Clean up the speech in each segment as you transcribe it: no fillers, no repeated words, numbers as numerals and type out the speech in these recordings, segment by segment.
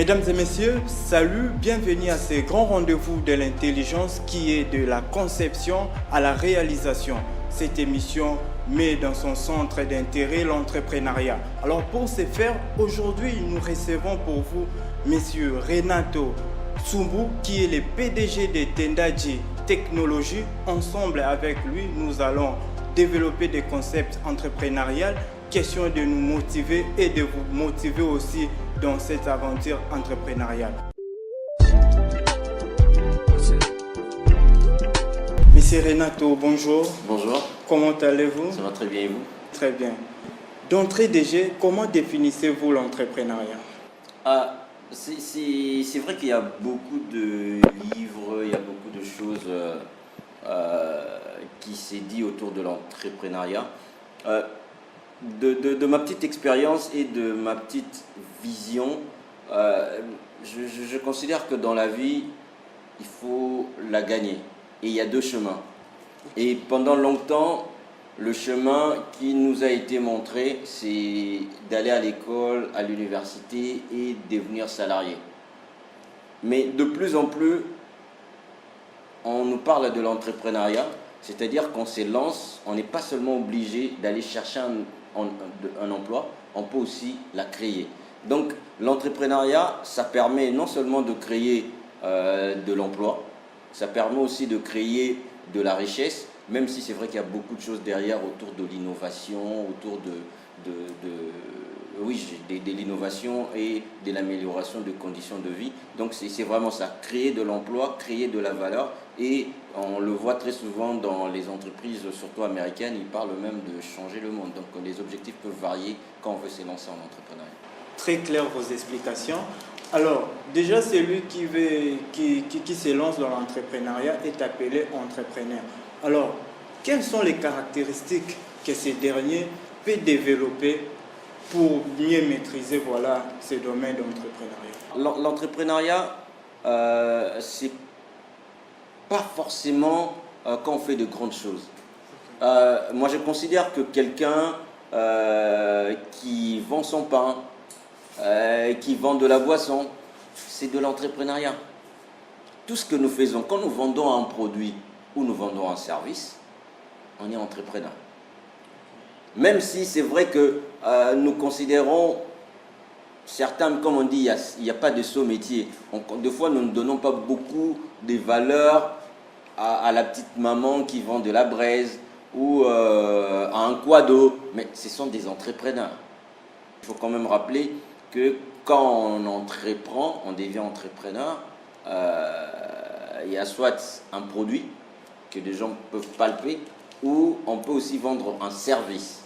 Mesdames et messieurs, salut, bienvenue à ce grand rendez-vous de l'intelligence qui est de la conception à la réalisation. Cette émission met dans son centre d'intérêt l'entrepreneuriat. Alors pour ce faire, aujourd'hui nous recevons pour vous Monsieur Renato Tsumbu qui est le PDG de Tendaji Technologies. Ensemble avec lui, nous allons développer des concepts entrepreneuriaux. Question de nous motiver et de vous motiver aussi dans cette aventure entrepreneuriale. Monsieur Renato, bonjour. Bonjour. Comment allez-vous? Ça va très bien et vous? Très bien. D'entrée déjà, comment définissez-vous l'entrepreneuriat? C'est vrai qu'il y a beaucoup de livres, il y a beaucoup de choses qui s'est dit autour de l'entrepreneuriat. De ma petite expérience et de ma petite vision, je considère que dans la vie, il faut la gagner. Et il y a deux chemins. Et pendant longtemps, le chemin qui nous a été montré, c'est d'aller à l'école, à l'université et devenir salarié. Mais de plus en plus, on nous parle de l'entrepreneuriat, c'est-à-dire qu'on se lance, on n'est pas seulement obligé d'aller chercher un emploi, on peut aussi la créer. Donc l'entrepreneuriat, ça permet non seulement de créer de l'emploi, ça permet aussi de créer de la richesse, même si c'est vrai qu'il y a beaucoup de choses derrière autour de l'innovation, autour de l'innovation et de l'amélioration des conditions de vie. Donc c'est vraiment ça, créer de l'emploi, créer de la valeur. Et on le voit très souvent dans les entreprises, surtout américaines, ils parlent même de changer le monde. Donc les objectifs peuvent varier quand on veut se lancer en entrepreneuriat. Très clair vos explications. Alors, déjà, celui qui se lance dans l'entrepreneuriat est appelé entrepreneur. Alors, quelles sont les caractéristiques que ce dernier peut développer pour mieux maîtriser ce domaine d'entrepreneuriat? L'entrepreneuriat, c'est pas forcément quand on fait de grandes choses. Moi, je considère que quelqu'un qui vend son pain, qui vend de la boisson, c'est de l'entrepreneuriat. Tout ce que nous faisons, quand nous vendons un produit ou nous vendons un service, on est entrepreneur. Même si c'est vrai que nous considérons certains, comme on dit, il n'y a pas de saut métier. Des fois, nous ne donnons pas beaucoup de valeur à la petite maman qui vend de la braise ou à un quado, mais ce sont des entrepreneurs. Il faut quand même rappeler que quand on entreprend, on devient entrepreneur, il y a soit un produit que les gens peuvent palper ou on peut aussi vendre un service.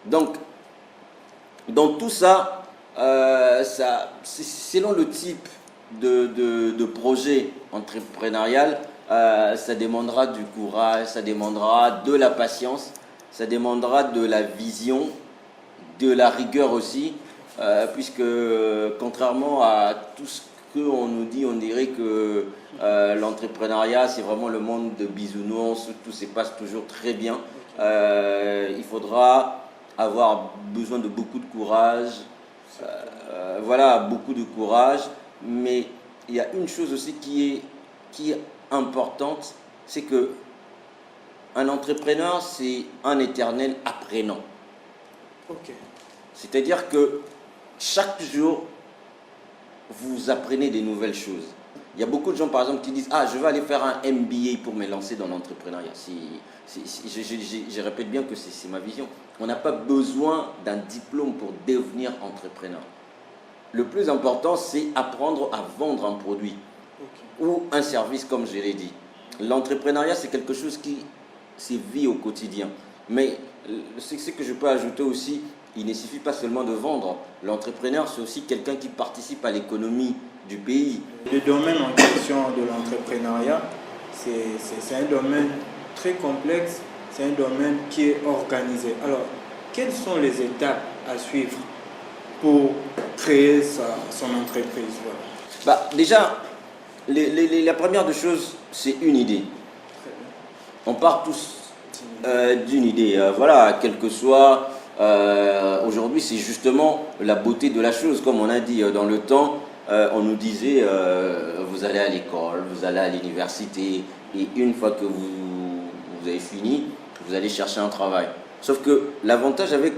Donc, dans tout ça, selon le type de projet entrepreneurial, ça demandera du courage, ça demandera de la patience, ça demandera de la vision, de la rigueur aussi, puisque contrairement à tout ce qu'on nous dit, on dirait que l'entrepreneuriat c'est vraiment le monde de bisounours, tout se passe toujours très bien. Il faudra avoir besoin de beaucoup de courage, beaucoup de courage, mais il y a une chose aussi qui est importante, c'est que un entrepreneur c'est un éternel apprenant. Okay. C'est-à-dire que chaque jour vous apprenez des nouvelles choses. Il y a beaucoup de gens par exemple qui disent je vais aller faire un MBA pour me lancer dans l'entrepreneuriat. Je répète bien que c'est ma vision. On n'a pas besoin d'un diplôme pour devenir entrepreneur. Le plus important, c'est apprendre à vendre un produit ou un service, comme je l'ai dit. L'entrepreneuriat, c'est quelque chose qui se vit au quotidien. Mais ce que je peux ajouter aussi, il ne suffit pas seulement de vendre. L'entrepreneur, c'est aussi quelqu'un qui participe à l'économie du pays. Le domaine en question de l'entrepreneuriat, c'est un domaine très complexe, c'est un domaine qui est organisé. Alors, quelles sont les étapes à suivre pour créer son entreprise? Déjà, la première des choses, c'est une idée. On part tous d'une idée. Quel que soit... aujourd'hui, c'est justement la beauté de la chose. Comme on a dit dans le temps, on nous disait, vous allez à l'école, vous allez à l'université, et une fois que vous avez fini, vous allez chercher un travail. Sauf que l'avantage avec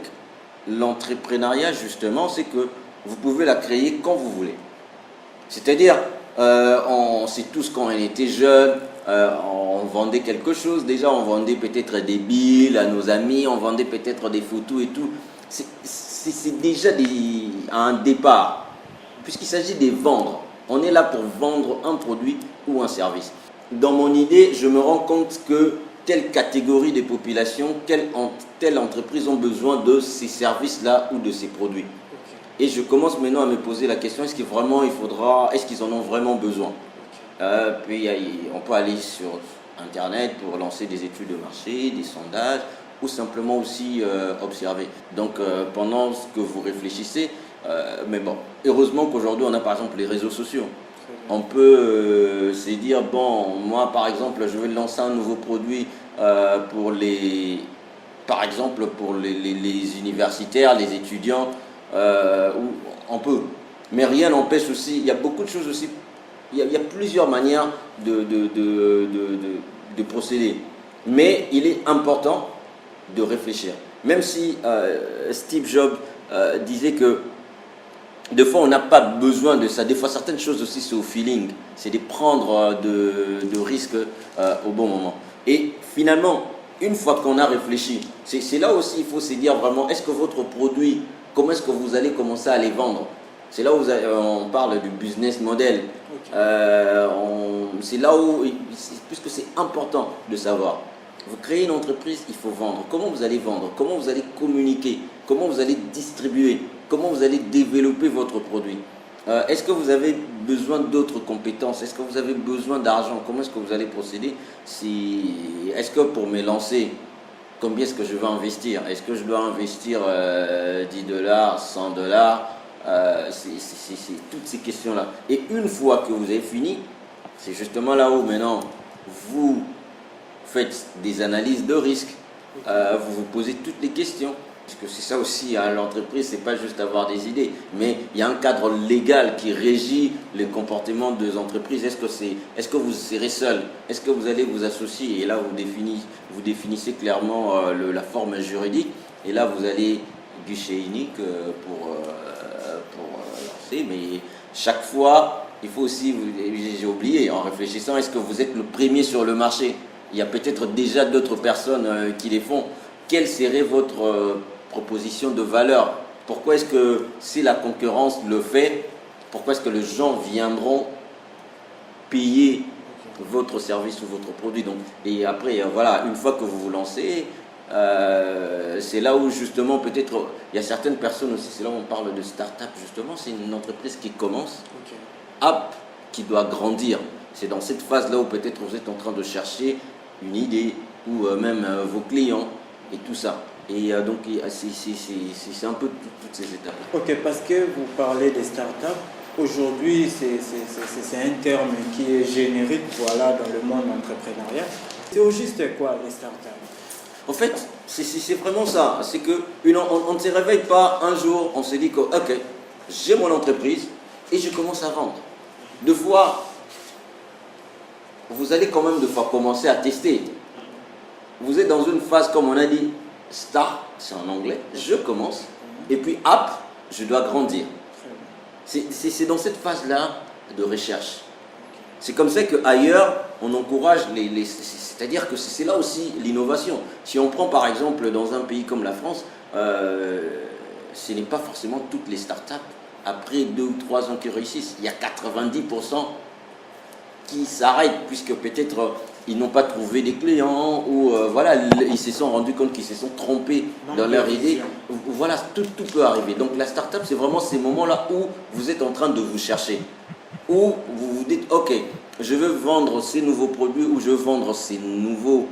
l'entrepreneuriat, justement, c'est que vous pouvez la créer quand vous voulez. C'est-à-dire, on sait tous quand on était jeune, on vendait quelque chose. Déjà, on vendait peut-être des billes à nos amis, on vendait peut-être des photos et tout. C'est déjà un départ, puisqu'il s'agit de vendre. On est là pour vendre un produit ou un service. Dans mon idée, je me rends compte que telle catégorie de population, telle entreprise ont besoin de ces services-là ou de ces produits. Et je commence maintenant à me poser la question, est-ce qu'ils en ont vraiment besoin? Puis on peut aller sur Internet pour lancer des études de marché, des sondages, ou simplement aussi observer. Donc pendant que vous réfléchissez, mais bon, heureusement qu'aujourd'hui on a par exemple les réseaux sociaux. On peut se dire, bon, moi par exemple, je vais lancer un nouveau produit par exemple pour les universitaires, les étudiants, où on peut. Mais rien n'empêche aussi, il y a beaucoup de choses aussi, il y a plusieurs manières de procéder. Mais il est important de réfléchir. Même si Steve Jobs disait que des fois on n'a pas besoin de ça, des fois certaines choses aussi c'est au feeling, c'est de prendre de risques au bon moment. Et finalement, une fois qu'on a réfléchi, c'est là aussi il faut se dire vraiment, est-ce que votre produit, comment est-ce que vous allez commencer à les vendre? C'est là où on parle du business model. C'est là où, puisque c'est important de savoir. Vous créez une entreprise, il faut vendre. Comment vous allez vendre? Comment vous allez communiquer? Comment vous allez distribuer? Comment vous allez développer votre produit? Est-ce que vous avez besoin d'autres compétences? Est-ce que vous avez besoin d'argent? Comment est-ce que vous allez procéder? Est-ce que pour me lancer, combien est-ce que je vais investir? Est-ce que je dois investir 10 dollars, 100 dollars? C'est toutes ces questions-là. Et une fois que vous avez fini, c'est justement là où maintenant vous faites des analyses de risque, vous vous posez toutes les questions. Parce que c'est ça aussi, hein, l'entreprise, c'est pas juste avoir des idées, mais il y a un cadre légal qui régit le comportement des entreprises. Est-ce que vous serez seul? Est-ce que vous allez vous associer? Et là, vous définissez clairement la forme juridique. Et là, vous allez guichet unique pour lancer. Mais chaque fois, il faut aussi, j'ai oublié, en réfléchissant, est-ce que vous êtes le premier sur le marché? Il y a peut-être déjà d'autres personnes qui les font. Quelle serait votre proposition de valeur? Pourquoi est-ce que si la concurrence le fait, pourquoi est-ce que les gens viendront payer votre service ou votre produit? Donc, et après, voilà, une fois que vous vous lancez, c'est là où justement peut-être il y a certaines personnes aussi, c'est là où on parle de start-up justement, c'est une entreprise qui commence, qui doit grandir. C'est dans cette phase-là où peut-être vous êtes en train de chercher une idée ou même vos clients et tout ça. Et donc, c'est un peu toutes ces étapes. Ok, parce que vous parlez des startups, aujourd'hui, c'est un terme qui est générique, voilà, dans le monde entrepreneurial. C'est au juste quoi, les startups? En fait, c'est vraiment ça. C'est que on ne se réveille pas un jour, on se dit que, ok, j'ai mon entreprise et je commence à vendre. Deux fois, vous allez quand même commencer à tester. Vous êtes dans une phase, comme on a dit, start, c'est en anglais, je commence, et puis app, je dois grandir. C'est dans cette phase-là de recherche. C'est comme ça qu'ailleurs, on encourage c'est-à-dire que c'est là aussi l'innovation. Si on prend par exemple dans un pays comme la France, ce n'est pas forcément toutes les startups, après 2 ou 3 ans qui réussissent. Il y a 90% qui s'arrêtent, puisque peut-être ils n'ont pas trouvé des clients, ou voilà, ils se sont rendus compte qu'ils se sont trompés dans leur idée. Voilà, tout peut arriver. Donc la start-up, c'est vraiment ces moments-là où vous êtes en train de vous chercher. Où vous vous dites, ok, je veux vendre ces nouveaux produits, ou je veux vendre ces nouveaux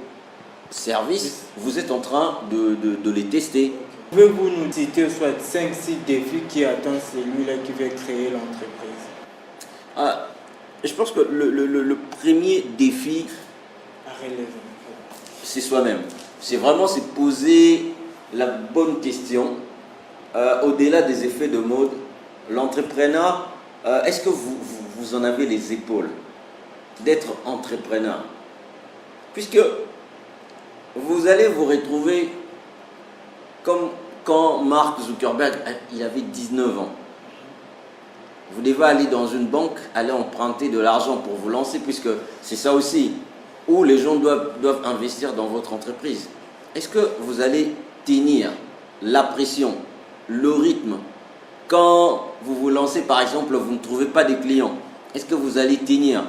services. Vous êtes en train de les tester. Pouvez-vous nous citer soit 5-6 défis qui attendent celui-là qui veut créer l'entreprise? Je pense que le premier défi, c'est soi-même. C'est poser la bonne question. Au-delà des effets de mode, l'entrepreneur, est-ce que vous en avez les épaules d'être entrepreneur? Puisque vous allez vous retrouver comme quand Mark Zuckerberg, il avait 19 ans. Vous devez aller dans une banque, aller emprunter de l'argent pour vous lancer, puisque c'est ça aussi, où les gens doivent investir dans votre entreprise. Est-ce que vous allez tenir la pression, le rythme, quand vous vous lancez, par exemple, vous ne trouvez pas de clients? Est-ce que vous allez tenir?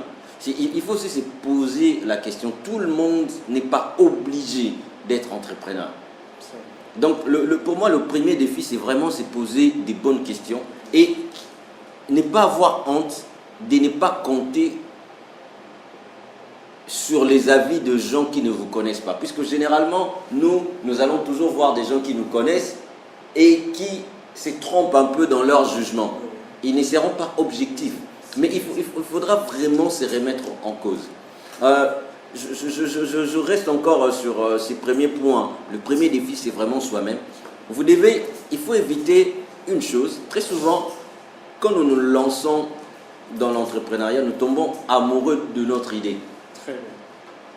Il faut aussi se poser la question. Tout le monde n'est pas obligé d'être entrepreneur. Donc, pour moi, le premier défi, c'est vraiment se poser des bonnes questions et ne pas avoir honte de ne pas compter sur les avis de gens qui ne vous connaissent pas. Puisque généralement, nous allons toujours voir des gens qui nous connaissent et qui se trompent un peu dans leur jugement. Ils ne seront pas objectifs. Mais il faudra vraiment se remettre en cause. Je reste encore sur ces premiers points. Le premier défi, c'est vraiment soi-même. Il faut éviter une chose. Très souvent, quand nous nous lançons dans l'entrepreneuriat, nous tombons amoureux de notre idée. Très bien.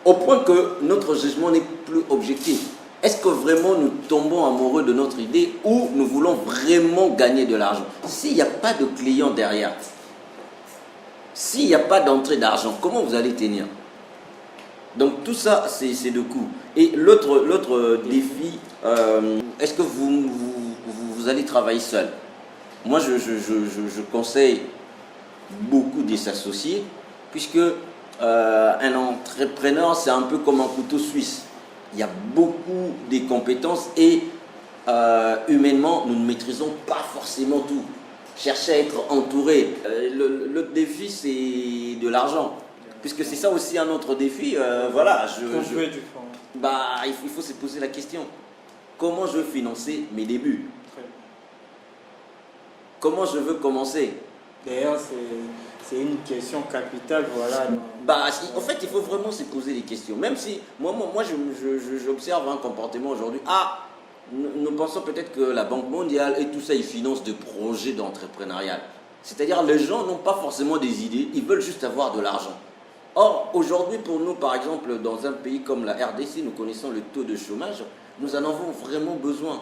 Au point que notre jugement n'est plus objectif. Est-ce que vraiment nous tombons amoureux de notre idée ou nous voulons vraiment gagner de l'argent? S'il n'y a pas de client derrière, s'il n'y a pas d'entrée d'argent, comment vous allez tenir? Donc tout ça, c'est de coup. Et l'autre défi, est-ce que vous allez travailler seul? Moi, je conseille beaucoup de s'associer, puisque un entrepreneur, c'est un peu comme un couteau suisse. Il y a beaucoup de compétences et humainement, nous ne maîtrisons pas forcément tout. Chercher à être entouré. Le défi, c'est de l'argent. Puisque c'est ça aussi un autre défi. Voilà, il faut se poser la question. Comment je veux financer mes débuts? Comment je veux commencer? D'ailleurs, c'est une question capitale. Voilà. En fait, il faut vraiment se poser des questions. Même si, moi j'observe un comportement aujourd'hui. Nous pensons peut-être que la Banque mondiale et tout ça, ils financent des projets d'entrepreneuriat. C'est-à-dire, les gens n'ont pas forcément des idées, ils veulent juste avoir de l'argent. Or, aujourd'hui, pour nous, par exemple, dans un pays comme la RDC, nous connaissons le taux de chômage, nous en avons vraiment besoin.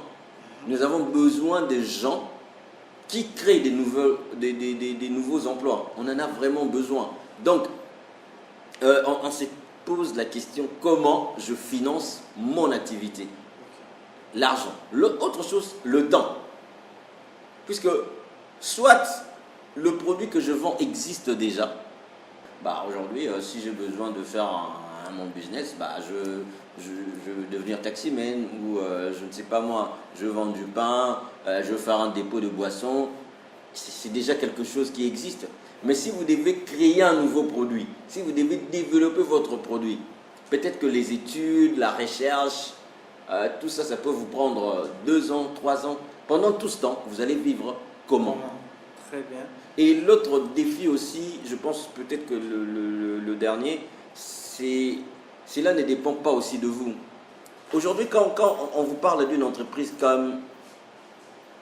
Nous avons besoin de gens qui créent des nouveaux emplois. On en a vraiment besoin. Donc, on se pose la question, comment je finance mon activité? L'argent. L'autre chose, le temps. Puisque soit le produit que je vends existe déjà. Aujourd'hui, si j'ai besoin de faire mon business, je veux devenir taximan ou je ne sais pas moi, je vends du pain, je veux faire un dépôt de boissons. C'est déjà quelque chose qui existe. Mais si vous devez créer un nouveau produit, si vous devez développer votre produit, peut-être que les études, la recherche, tout ça, ça peut vous prendre 2 ans, 3 ans. Pendant tout ce temps, vous allez vivre comment? Très bien. Et l'autre défi aussi, je pense peut-être que le dernier, cela ne dépend pas aussi de vous. Aujourd'hui, quand on vous parle d'une entreprise comme,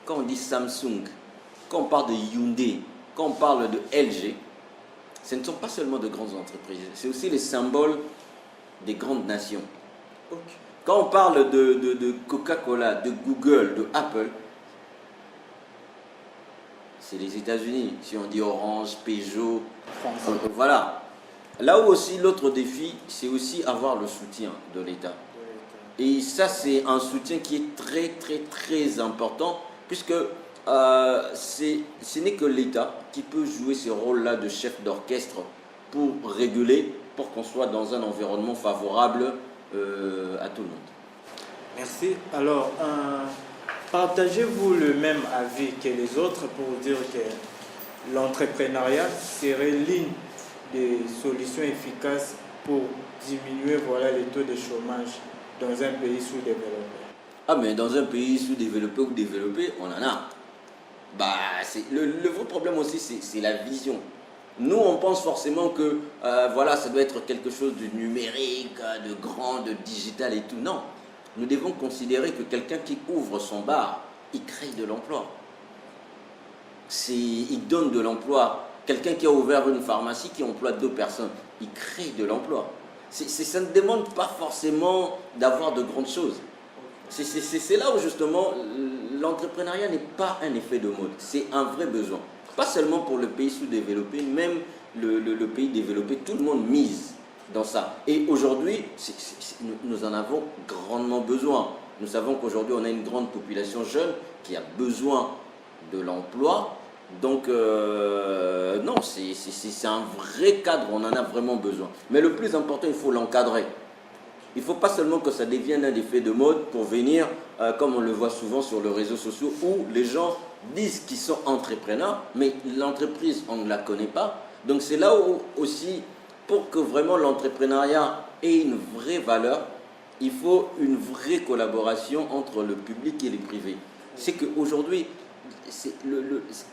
quand on dit Samsung, quand on parle de Hyundai, quand on parle de LG, ce ne sont pas seulement de grandes entreprises, c'est aussi les symboles des grandes nations. Okay. Quand on parle de Coca-Cola, de Google, de Apple, c'est les États-Unis. Si on dit Orange, Peugeot, voilà. Là où aussi l'autre défi, c'est aussi avoir le soutien de l'État. Et ça, c'est un soutien qui est très, très, très important, puisque ce n'est que l'État qui peut jouer ce rôle-là de chef d'orchestre pour réguler, pour qu'on soit dans un environnement favorable à tout le monde. Merci. Alors, partagez-vous le même avis que les autres pour dire que l'entrepreneuriat serait l'une des solutions efficaces pour diminuer les taux de chômage dans un pays sous-développé? Mais dans un pays sous-développé ou développé, on en a. Le vrai problème aussi, c'est la vision. Nous, on pense forcément que ça doit être quelque chose de numérique, de grand, de digital et tout. Non. Nous devons considérer que quelqu'un qui ouvre son bar, il crée de l'emploi. Il donne de l'emploi. Quelqu'un qui a ouvert une pharmacie qui emploie 2 personnes, il crée de l'emploi. Ça ne demande pas forcément d'avoir de grandes choses. C'est là où justement l'entrepreneuriat n'est pas un effet de mode, c'est un vrai besoin. Pas seulement pour le pays sous-développé, même le pays développé, tout le monde mise dans ça. Et aujourd'hui, nous en avons grandement besoin. Nous savons qu'aujourd'hui, on a une grande population jeune qui a besoin de l'emploi. Donc, non, c'est un vrai cadre, on en a vraiment besoin. Mais le plus important, il faut l'encadrer. Il ne faut pas seulement que ça devienne un effet de mode pour venir, comme on le voit souvent sur les réseaux sociaux, où les gens disent qu'ils sont entrepreneurs, mais l'entreprise, on ne la connaît pas. Donc c'est là où aussi, pour que vraiment l'entrepreneuriat ait une vraie valeur, il faut une vraie collaboration entre le public et le privé. C'est qu'aujourd'hui,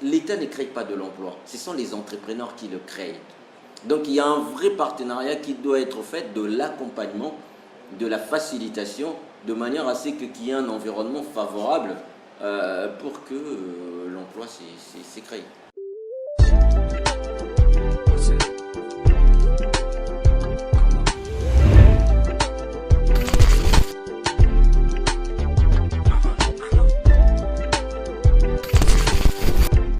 l'État ne crée pas de l'emploi, ce sont les entrepreneurs qui le créent. Donc il y a un vrai partenariat qui doit être fait, de l'accompagnement, de la facilitation, de manière à ce qu'il y ait un environnement favorable pour que l'emploi s'est créé.